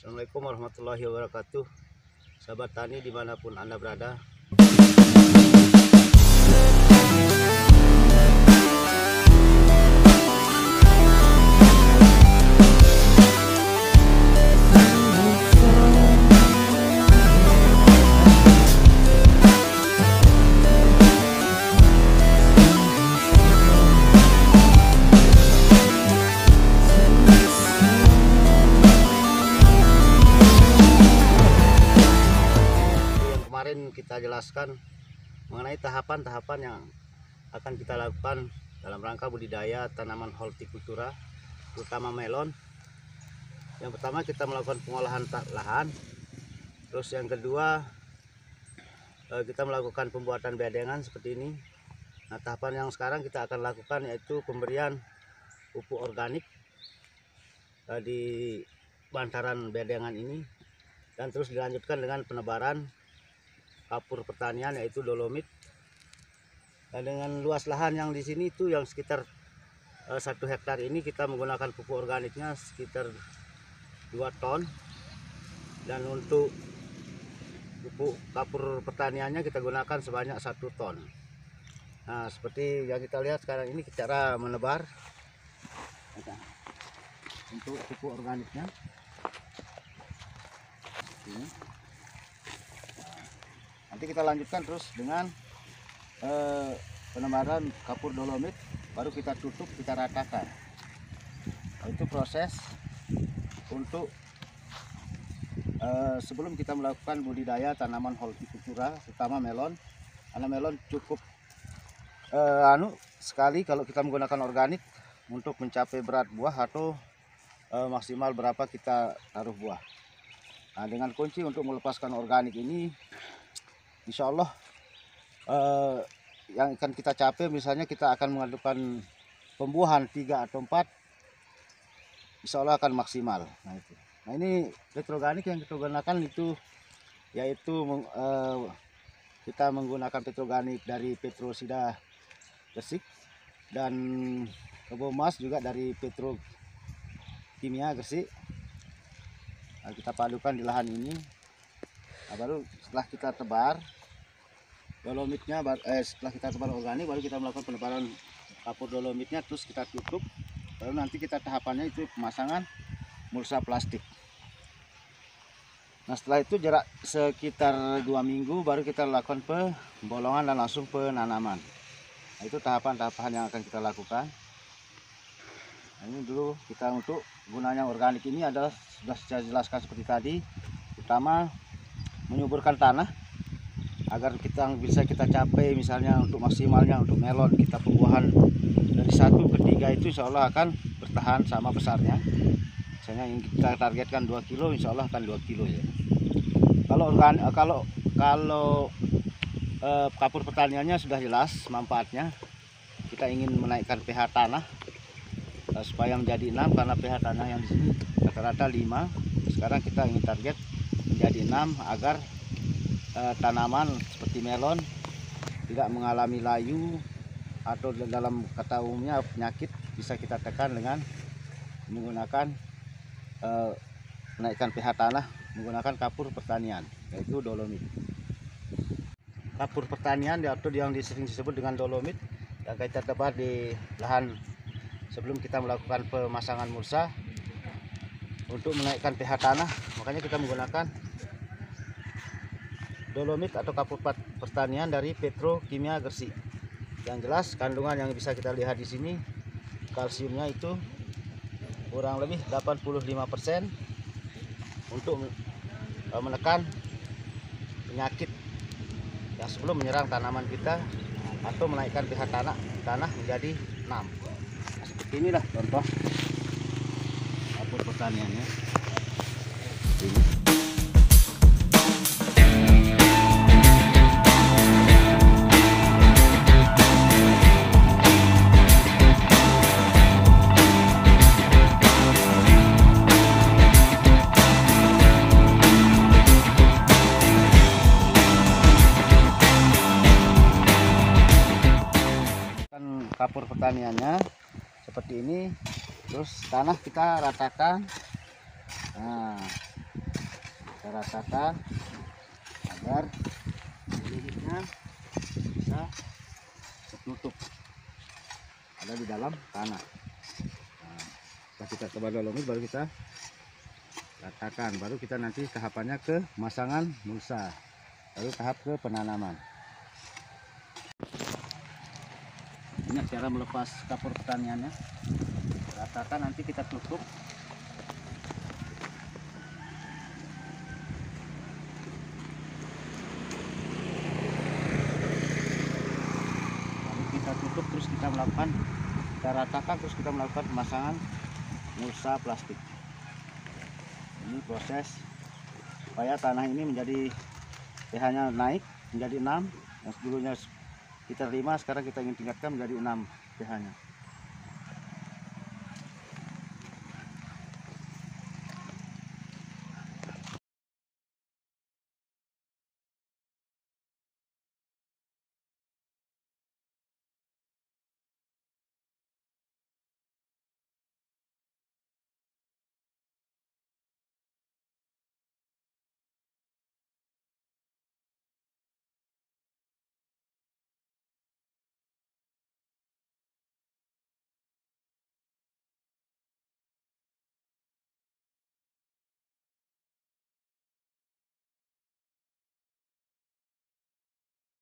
Assalamualaikum warahmatullahi wabarakatuh. Sahabat tani dimanapun Anda berada. Kita jelaskan mengenai tahapan-tahapan yang akan kita lakukan dalam rangka budidaya tanaman hortikultura, terutama melon. Yang pertama kita melakukan pengolahan lahan, terus yang kedua kita melakukan pembuatan bedengan seperti ini. Nah, tahapan yang sekarang kita akan lakukan yaitu pemberian pupuk organik di bantaran bedengan ini, dan terus dilanjutkan dengan penebaran kapur pertanian yaitu dolomit. Dan dengan luas lahan yang di sini itu yang sekitar 1 hektar ini kita menggunakan pupuk organiknya sekitar 2 ton, dan untuk pupuk kapur pertaniannya kita gunakan sebanyak 1 ton. Nah, seperti yang kita lihat sekarang ini cara menebar untuk pupuk organiknya ini. Nanti kita lanjutkan terus dengan penebaran kapur dolomit, baru kita tutup, kita ratakan. Itu proses untuk sebelum kita melakukan budidaya tanaman hortikultura, terutama melon. Karena melon cukup sekali kalau kita menggunakan organik untuk mencapai berat buah atau maksimal berapa kita taruh buah. Nah, dengan kunci untuk melepaskan organik ini, insya Allah yang akan kita capai, misalnya kita akan mengadukan pembuahan 3 atau 4, insya Allah akan maksimal. Nah ini petroorganik yang kita gunakan itu yaitu kita menggunakan petroorganik dari Petrosida Gresik, dan Kebomas juga dari Petrokimia Gresik. Nah, kita padukan di lahan ini. Nah, baru setelah kita tebar dolomitnya, setelah kita tebar organik, baru kita melakukan penebaran kapur dolomitnya, terus kita tutup. Baru nanti kita tahapannya itu pemasangan mulsa plastik. Nah, setelah itu jarak sekitar 2 minggu baru kita lakukan pembolongan dan langsung penanaman. Nah, itu tahapan-tahapan yang akan kita lakukan. Nah, ini dulu kita untuk gunanya organik ini adalah sudah saya jelaskan seperti tadi, pertama menyuburkan tanah agar kita bisa kita capai, misalnya untuk maksimalnya untuk melon kita pembuahan dari 1 ke 3 itu insya Allah akan bertahan sama besarnya. Misalnya yang kita targetkan 2 kilo, insya Allah akan 2 kilo ya. Kalau kapur pertaniannya sudah jelas manfaatnya. Kita ingin menaikkan pH tanah supaya menjadi 6, karena pH tanah yang di sini rata-rata 5. Sekarang kita ingin target menjadi 6 agar tanaman seperti melon tidak mengalami layu atau dalam kata umumnya penyakit, bisa kita tekan dengan menggunakan menaikkan pH tanah menggunakan kapur pertanian yaitu dolomit. Kapur pertanian atau yang sering disebut dengan dolomit yang kita tebar di lahan sebelum kita melakukan pemasangan mulsa untuk menaikkan pH tanah. Makanya kita menggunakan dolomit atau kapur pertanian dari Petrokimia Gresik. Yang jelas kandungan yang bisa kita lihat di sini, kalsiumnya itu kurang lebih 85% untuk menekan penyakit yang sebelum menyerang tanaman kita atau menaikkan pH tanah menjadi 6. Nah, seperti inilah contoh kapur pertaniannya. Ini. Kapur pertaniannya seperti ini, terus tanah kita ratakan. Nah, kita ratakan agar bibitnya bisa tertutup ada di dalam tanah. Nah, setelah kita coba dolomit baru kita ratakan, baru kita nanti tahapannya ke pemasangan mulsa, lalu tahap ke penanaman. Ini cara melepas kapur pertaniannya, ratakan, nanti kita tutup. Lalu kita tutup, terus kita ratakan, terus kita melakukan pemasangan mulsa plastik. Ini proses supaya tanah ini menjadi pH-nya naik menjadi 6, yang sebelumnya kita 5, sekarang kita ingin tingkatkan menjadi 6 pH-nya.